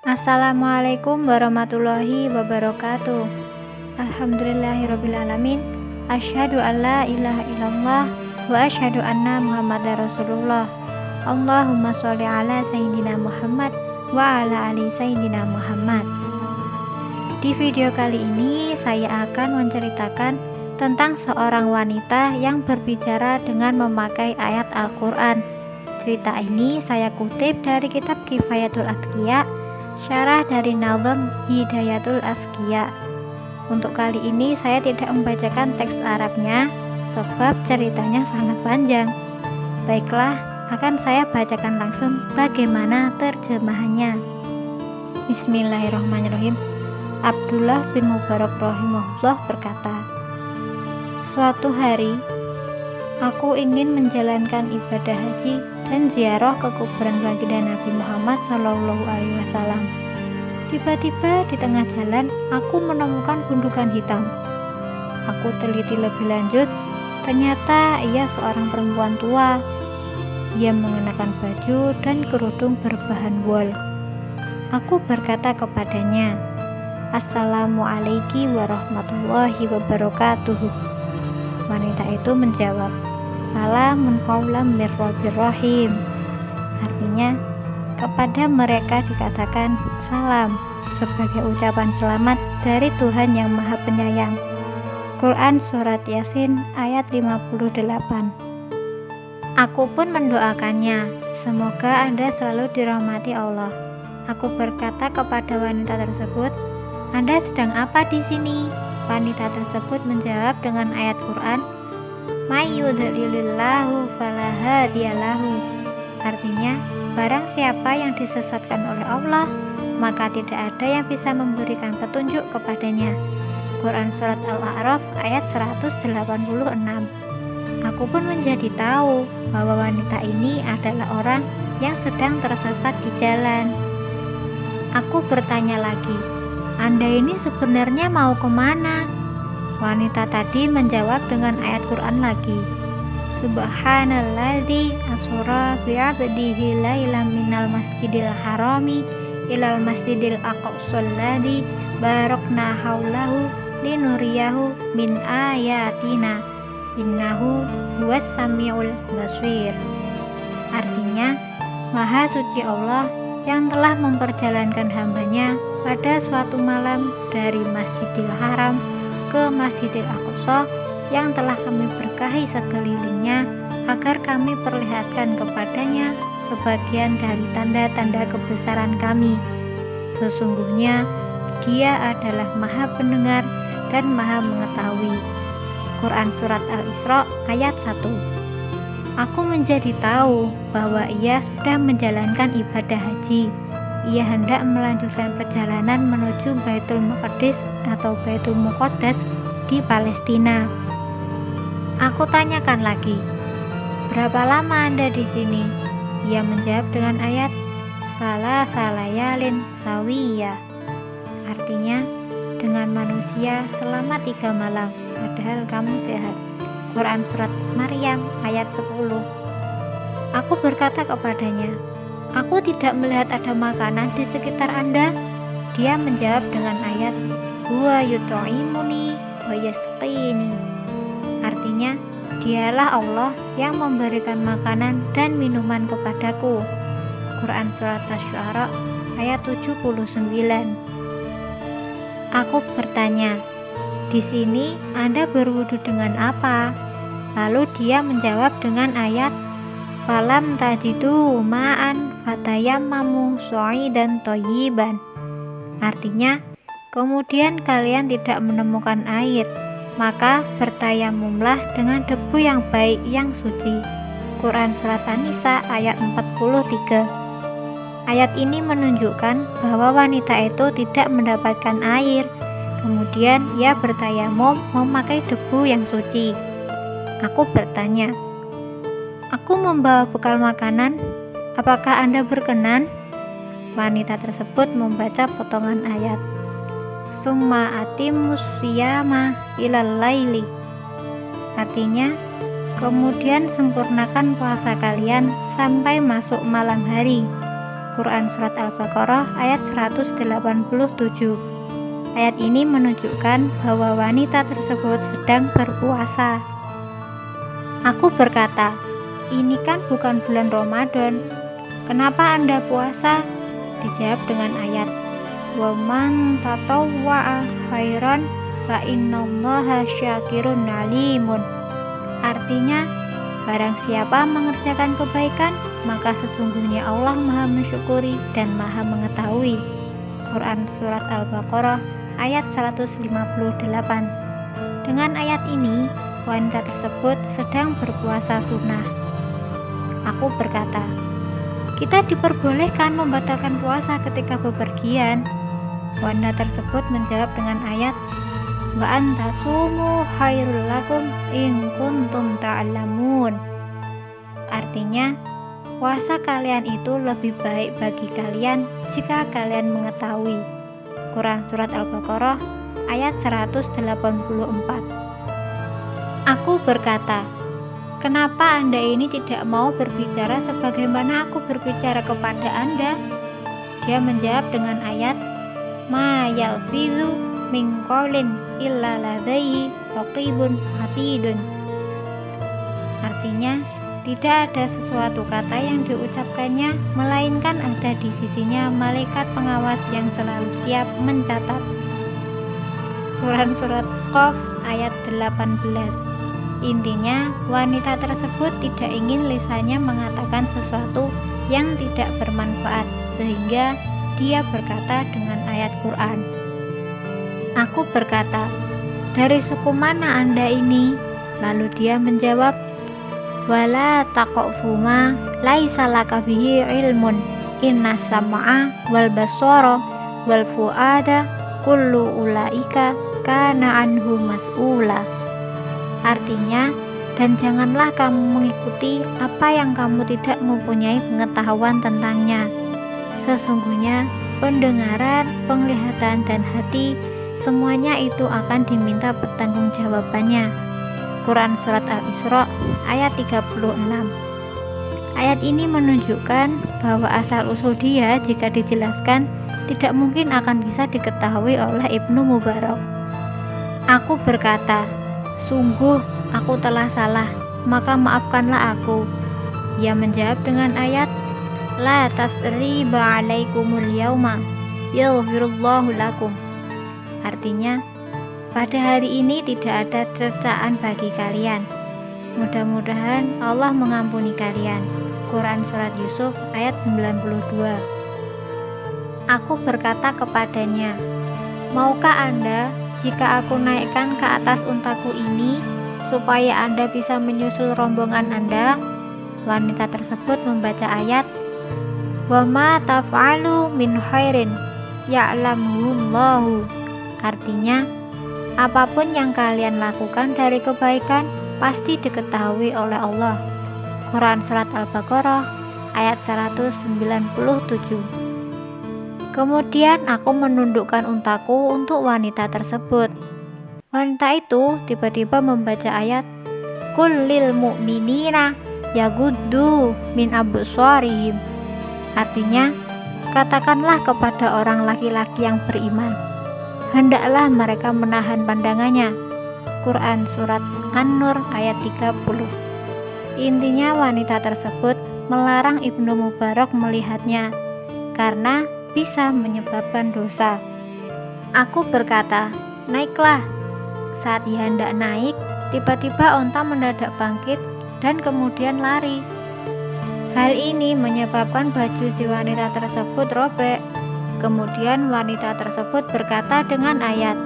Assalamualaikum warahmatullahi wabarakatuh. Alhamdulillahirrabbilalamin. Asyhadu an la ilaha illallah wa asyhadu anna muhammadar rasulullah. Allahumma sholli ala sayyidina Muhammad wa ala ali sayyidina Muhammad. Di video kali ini saya akan menceritakan tentang seorang wanita yang berbicara dengan memakai ayat Al-Quran. Cerita ini saya kutip dari kitab Kifayatul Atqiya, syarah dari Nazm Hidayatul Azkiya. Untuk kali ini saya tidak membacakan teks Arabnya sebab ceritanya sangat panjang. Baiklah, akan saya bacakan langsung bagaimana terjemahannya. Bismillahirrahmanirrahim. Abdullah bin Mubarak rahimahullah berkata, "Suatu hari aku ingin menjalankan ibadah haji dan ziarah ke kuburan baginda Nabi Muhammad SAW. Tiba-tiba di tengah jalan aku menemukan gundukan hitam. Aku teliti lebih lanjut, ternyata ia seorang perempuan tua. Ia mengenakan baju dan kerudung berbahan wol. Aku berkata kepadanya, 'Assalamualaikum warahmatullahi wabarakatuh.' Wanita itu menjawab, 'Salamun qaulam mir rabbir rahim.' Artinya, kepada mereka dikatakan salam sebagai ucapan selamat dari Tuhan yang Maha Penyayang. Quran Surat Yasin ayat 58. Aku pun mendoakannya, semoga Anda selalu dirahmati Allah. Aku berkata kepada wanita tersebut, 'Anda sedang apa di sini?' Wanita tersebut menjawab dengan ayat Quran, "May yudhlilillahu fala hadiyalahu." Artinya, barang siapa yang disesatkan oleh Allah, maka tidak ada yang bisa memberikan petunjuk kepadanya. Quran Surat Al-A'raf ayat 186. Aku pun menjadi tahu bahwa wanita ini adalah orang yang sedang tersesat di jalan. Aku bertanya lagi, "Anda ini sebenarnya mau kemana?" Wanita tadi menjawab dengan ayat Quran lagi, "Subhanalladzi asra bi'abdihi lailan minal masjidil harami ilal masjidil aqsal ladzi barakna haulahu linuriyahu min ayatina innahu huwas samiul basir." Artinya, Maha Suci Allah yang telah memperjalankan hambanya pada suatu malam dari Masjidil Haram ke Masjidil Aqsa yang telah kami berkahi sekelilingnya agar kami perlihatkan kepadanya sebagian dari tanda-tanda kebesaran kami. Sesungguhnya Dia adalah Maha Pendengar dan Maha Mengetahui. Quran Surat Al-Isra ayat 1. Aku menjadi tahu bahwa ia sudah menjalankan ibadah haji. Ia hendak melanjutkan perjalanan menuju Baitul Maqdis atau Baitul Muqaddas di Palestina. Aku tanyakan lagi, "Berapa lama Anda di sini?" Ia menjawab dengan ayat "Salasalayalin sawiyah." Artinya, dengan manusia selama 3 malam, padahal kamu sehat. Quran Surat Maryam ayat 10. Aku berkata kepadanya, "Aku tidak melihat ada makanan di sekitar Anda." Dia menjawab dengan ayat "Huwa yut'imuni wa yasqini." Artinya, Dialah Allah yang memberikan makanan dan minuman kepadaku. Quran Surat Asy-Syu'ara ayat 79. Aku bertanya, "Di sini Anda berwudu dengan apa?" Lalu dia menjawab dengan ayat "Falam tajidu ma'an fatayammamu shu'idan thayyiban." Artinya, kemudian kalian tidak menemukan air, maka bertayamumlah dengan debu yang baik yang suci. Quran Surat An-Nisa ayat 43. Ayat ini menunjukkan bahwa wanita itu tidak mendapatkan air, kemudian ia bertayamum memakai debu yang suci. Aku bertanya, "Aku membawa bekal makanan, apakah Anda berkenan?" Wanita tersebut membaca potongan ayat, "Summa atimmus siyama ilal laili." Artinya, kemudian sempurnakan puasa kalian sampai masuk malam hari. Quran Surat Al-Baqarah ayat 187. Ayat ini menunjukkan bahwa wanita tersebut sedang berpuasa. Aku berkata, ini kan bukan bulan Ramadan, kenapa Anda puasa? Dijawab dengan ayat, wa man tatawwa'a khairan fa innallaha syakirun alimun. Artinya, barang siapa mengerjakan kebaikan, maka sesungguhnya Allah Maha mensyukuri dan Maha mengetahui. Quran Surat Al-Baqarah ayat 158. Dengan ayat ini, wanita tersebut sedang berpuasa sunnah. Aku berkata, kita diperbolehkan membatalkan puasa ketika bepergian. Wanita tersebut menjawab dengan ayat, wa antasumu khairul lakum in kuntum ta'lamun. Artinya, puasa kalian itu lebih baik bagi kalian jika kalian mengetahui. Quran Surat Al-Baqarah ayat 184. Aku berkata, kenapa Anda ini tidak mau berbicara sebagaimana aku berbicara kepada Anda? Dia menjawab dengan ayat, ma yalfizu min qawlin illa ladaihi raqibun atidun. Artinya, tidak ada sesuatu kata yang diucapkannya melainkan ada di sisinya malaikat pengawas yang selalu siap mencatat. Quran Surat Qaf ayat 18. Intinya, wanita tersebut tidak ingin lisannya mengatakan sesuatu yang tidak bermanfaat, sehingga dia berkata dengan ayat Quran. Aku berkata, dari suku mana Anda ini? Lalu dia menjawab, wala taqfu ma laisa laka bihi ilmun inna sam'a wal basara wal fuada kullu ulaika kana anhu mas'ula. Artinya, dan janganlah kamu mengikuti apa yang kamu tidak mempunyai pengetahuan tentangnya. Sesungguhnya pendengaran, penglihatan, dan hati semuanya itu akan diminta pertanggungjawabannya. Quran Surat Al-Isra ayat 36. Ayat ini menunjukkan bahwa asal-usul dia jika dijelaskan tidak mungkin akan bisa diketahui oleh Ibnu Mubarak. Aku berkata, sungguh aku telah salah, maka maafkanlah aku. Ia menjawab dengan ayat, la tasriba alaikumul yauma yaghfirullahu lakum. Artinya, pada hari ini tidak ada cecaan bagi kalian. Mudah-mudahan Allah mengampuni kalian. Quran Surat Yusuf ayat 92. Aku berkata kepadanya, maukah Anda jika aku naikkan ke atas untaku ini supaya Anda bisa menyusul rombongan Anda? Wanita tersebut membaca ayat, wa ma taf'alu min khairin ya'lamuhullahu. Artinya, apapun yang kalian lakukan dari kebaikan pasti diketahui oleh Allah. Quran Surat Al-Baqarah ayat 197. Kemudian aku menundukkan untaku untuk wanita tersebut. Wanita itu tiba-tiba membaca ayat, qul lil mu'minina yaguddu min absarihim. Artinya, katakanlah kepada orang laki-laki yang beriman, hendaklah mereka menahan pandangannya. Quran Surat An-Nur ayat 30. Intinya, wanita tersebut melarang Ibnu Mubarak melihatnya karena bisa menyebabkan dosa. Aku berkata, naiklah. Saat ia hendak naik, tiba-tiba onta mendadak bangkit dan kemudian lari. Hal ini menyebabkan baju si wanita tersebut robek. Kemudian wanita tersebut berkata dengan ayat,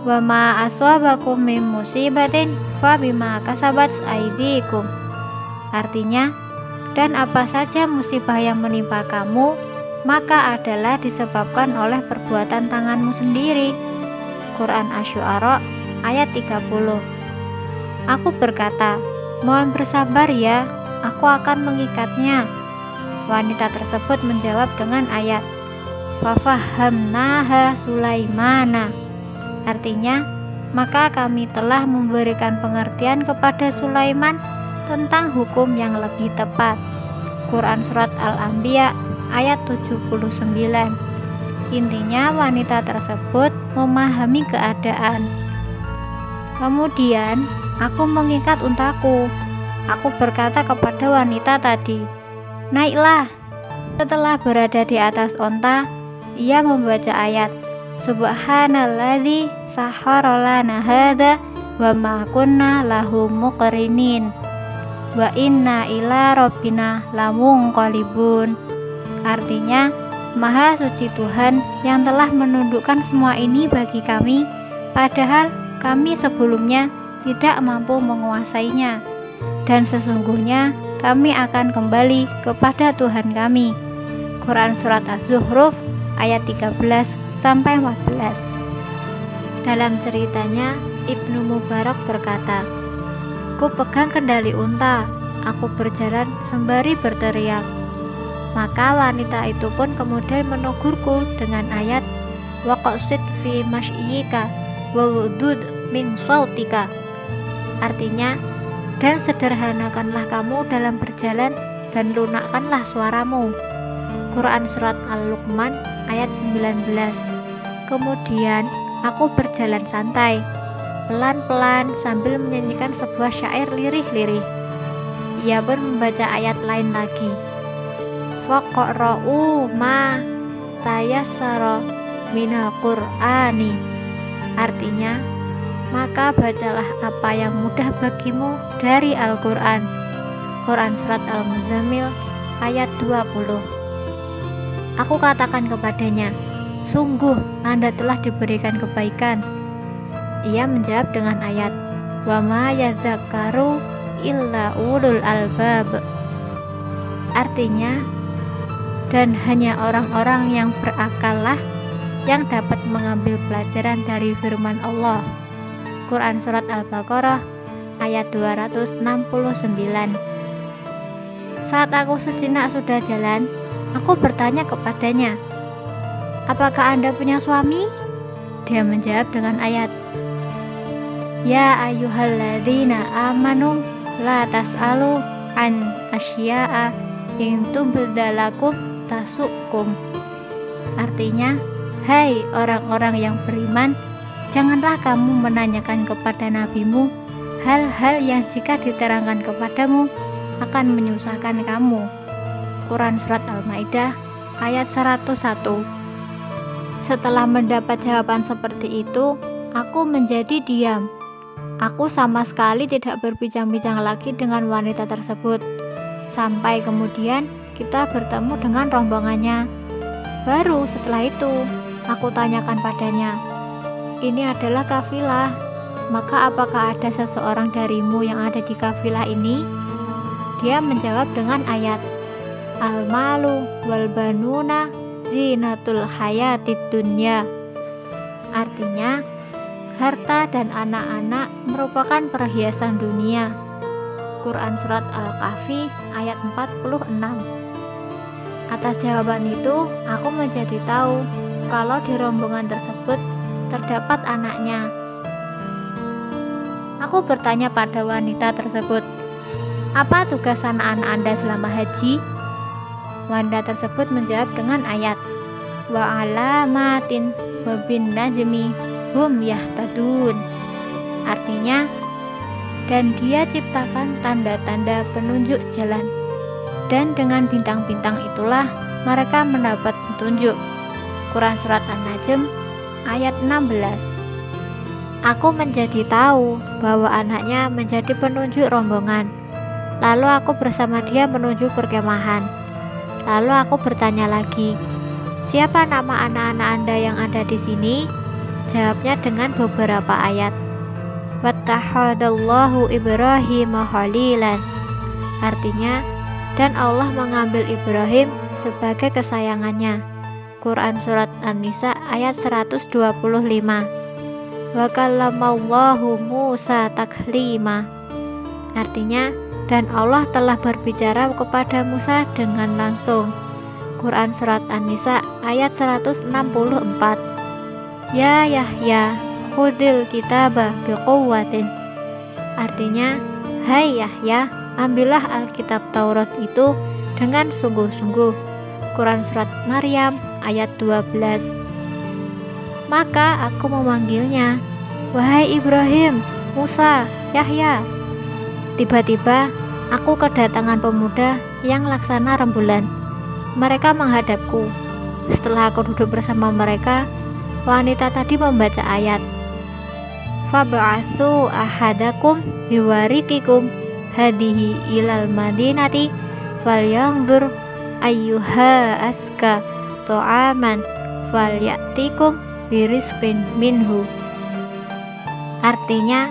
wa ma aswabakum min musibatin fa bima kasabat aydikum. Artinya, dan apa saja musibah yang menimpa kamu, maka adalah disebabkan oleh perbuatan tanganmu sendiri. Quran Asy-Syu'ara ayat 30. Aku berkata, mohon bersabar ya, aku akan mengikatnya. Wanita tersebut menjawab dengan ayat, fafahamnaha Sulaimana. Artinya, maka kami telah memberikan pengertian kepada Sulaiman tentang hukum yang lebih tepat. Quran Surat Al-Anbiya ayat 79. Intinya wanita tersebut memahami keadaan. Kemudian aku mengikat untaku. Aku berkata kepada wanita tadi, "Naiklah." Setelah berada di atas onta, ia membaca ayat, "Subhanalladzi sahhara lana hadza wa ma kunna lahu muqrinin wa inna ila rabbina lamunqalibun." Artinya, Maha suci Tuhan yang telah menundukkan semua ini bagi kami, padahal kami sebelumnya tidak mampu menguasainya, dan sesungguhnya kami akan kembali kepada Tuhan kami. Quran Surat Az-Zukhruf ayat 13-14. Dalam ceritanya, Ibnu Mubarak berkata, "Ku pegang kendali unta, aku berjalan sembari berteriak. Maka wanita itu pun kemudian menegurku dengan ayat, waqsid fi masyika waghdud min sautika." Artinya, dan sederhanakanlah kamu dalam berjalan dan lunakkanlah suaramu. Quran Surat Al-Luqman ayat 19. Kemudian aku berjalan santai, pelan-pelan sambil menyanyikan sebuah syair lirih-lirih. Ia pun membaca ayat lain lagi, faqra'u ma tayassara minal qur'ani. Artinya, maka bacalah apa yang mudah bagimu dari Al-Quran. Quran Surat Al-Muzammil ayat 20. Aku katakan kepadanya, "Sungguh Anda telah diberikan kebaikan." Ia menjawab dengan ayat, "Wa ma yadzakkaru illa ulul albab." Artinya, dan hanya orang-orang yang berakallah yang dapat mengambil pelajaran dari firman Allah. Quran Surat Al-Baqarah ayat 269. Saat aku sejenak sudah jalan, aku bertanya kepadanya, "Apakah Anda punya suami?" Dia menjawab dengan ayat, "Ya ayyuhalladzina amanu la tas'alu an asya'a in tubdalakum tasukum." Artinya, hai orang-orang yang beriman, janganlah kamu menanyakan kepada nabimu hal-hal yang jika diterangkan kepadamu akan menyusahkan kamu. Quran Surat Al-Maidah ayat 101. Setelah mendapat jawaban seperti itu, aku menjadi diam. Aku sama sekali tidak berbincang-bincang lagi dengan wanita tersebut. Sampai kemudian kita bertemu dengan rombongannya. Baru setelah itu, aku tanyakan padanya, "Ini adalah kafilah, maka apakah ada seseorang darimu yang ada di kafilah ini?" Dia menjawab dengan ayat, "Al-malu wal banuna zinatul hayatid dunya." Artinya, harta dan anak-anak merupakan perhiasan dunia. Quran Surat Al-Kahfi ayat 46. Atas jawaban itu, aku menjadi tahu kalau di rombongan tersebut terdapat anaknya. Aku bertanya pada wanita tersebut, "Apa tugas anak-anak Anda selama haji?" Wanita tersebut menjawab dengan ayat, "Wa alamatin wa bin najmi hum yahtadun." Artinya, dan Dia ciptakan tanda-tanda penunjuk jalan, dan dengan bintang-bintang itulah mereka mendapat petunjuk. Quran Surat An-Najm ayat 16. Aku menjadi tahu bahwa anaknya menjadi penunjuk rombongan. Lalu aku bersama dia menuju perkemahan. Lalu aku bertanya lagi, "Siapa nama anak-anak Anda yang ada di sini?" Jawabnya dengan beberapa ayat, "Wattahadallahu Ibrahim khalilan." Artinya, dan Allah mengambil Ibrahim sebagai kesayangannya. Quran Surat An-Nisa ayat 125. Wa kallamallahu Musa taklima. Artinya, dan Allah telah berbicara kepada Musa dengan langsung. Quran Surat An-Nisa ayat 164. Ya Yahya khudil kitabah biquwwatin. Artinya, hai Yahya, ambillah Alkitab Taurat itu dengan sungguh-sungguh. Quran Surat Maryam ayat 12. Maka aku memanggilnya, "Wahai Ibrahim, Musa, Yahya." Tiba-tiba aku kedatangan pemuda yang laksana rembulan. Mereka menghadapku. Setelah aku duduk bersama mereka, wanita tadi membaca ayat, "Fab'asu ahadakum biwarikikum hadihi ilal madinati falyanzur ayyuha aska to'aman falyatikum birizqin minhu." Artinya,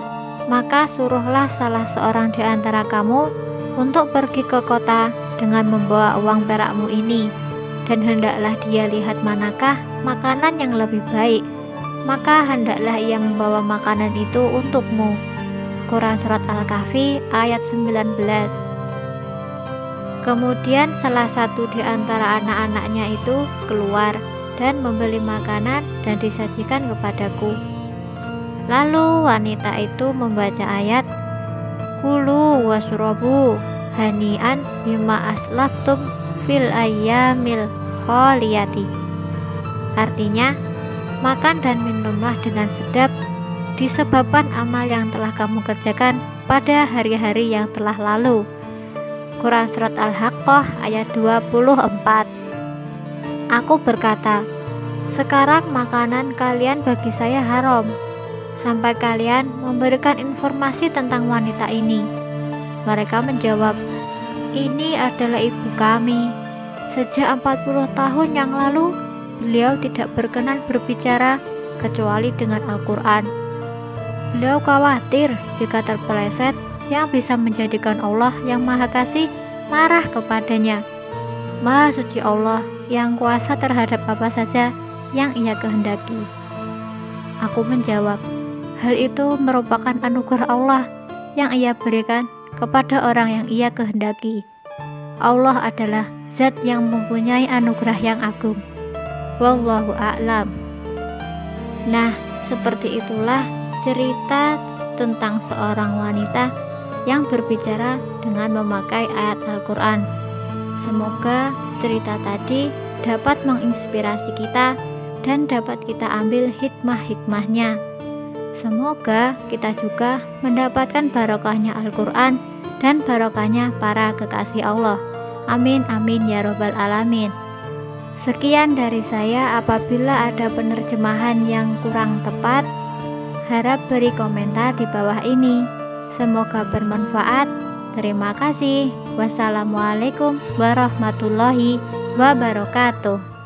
maka suruhlah salah seorang di antara kamu untuk pergi ke kota dengan membawa uang perakmu ini, dan hendaklah dia lihat manakah makanan yang lebih baik, maka hendaklah ia membawa makanan itu untukmu. Quran Surat Al-Kahfi ayat 19. Kemudian salah satu di antara anak-anaknya itu keluar dan membeli makanan dan disajikan kepadaku. Lalu wanita itu membaca ayat, "Kulu wasrobu hani'an bima aslaftum fil ayyamil kholiyati." Artinya, makan dan minumlah dengan sedap disebabkan amal yang telah kamu kerjakan pada hari-hari yang telah lalu. Quran Surat Al-Haqqah ayat 24. Aku berkata, "Sekarang makanan kalian bagi saya haram, sampai kalian memberikan informasi tentang wanita ini." Mereka menjawab, "Ini adalah ibu kami. Sejak 40 tahun yang lalu, beliau tidak berkenan berbicara kecuali dengan Al-Quran. Beliau khawatir jika terpeleset yang bisa menjadikan Allah yang Maha Kasih marah kepadanya. Maha suci Allah yang kuasa terhadap apa saja yang ia kehendaki." Aku menjawab, "Hal itu merupakan anugerah Allah yang ia berikan kepada orang yang ia kehendaki. Allah adalah zat yang mempunyai anugerah yang agung. Wallahu a'lam." Nah, seperti itulah cerita tentang seorang wanita yang berbicara dengan memakai ayat Al-Quran. Semoga cerita tadi dapat menginspirasi kita dan dapat kita ambil hikmah-hikmahnya. Semoga kita juga mendapatkan barokahnya Al-Quran dan barokahnya para kekasih Allah. Amin amin ya robbal alamin. Sekian dari saya. Apabila ada penerjemahan yang kurang tepat, harap beri komentar di bawah ini. Semoga bermanfaat. Terima kasih. Wassalamualaikum warahmatullahi wabarakatuh.